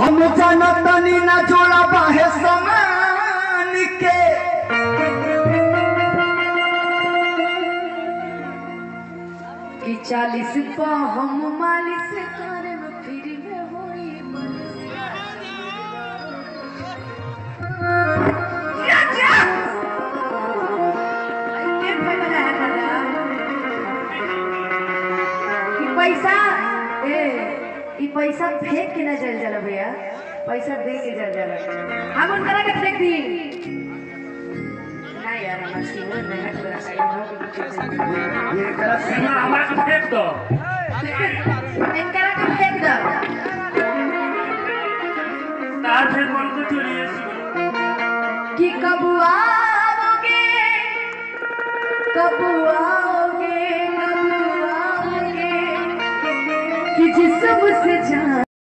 हम जनतनी न जोड़ा बाहे समान के कि 40 पा हम मालिश करे फिर में होई पैसा फेंक के ना जल जाला भैया, पैसा दे के जल जाला। हम उनकरा के फेंक दी ना यार, हमार सीवर नहीं हट रहा है। ये करा सीमा हमारा को फेंक दो, इनकरा के फेंक दो। तार फिर मन को चोरिए कि कब आओगे कब आओगे कब आओगे कि जिस्म से जान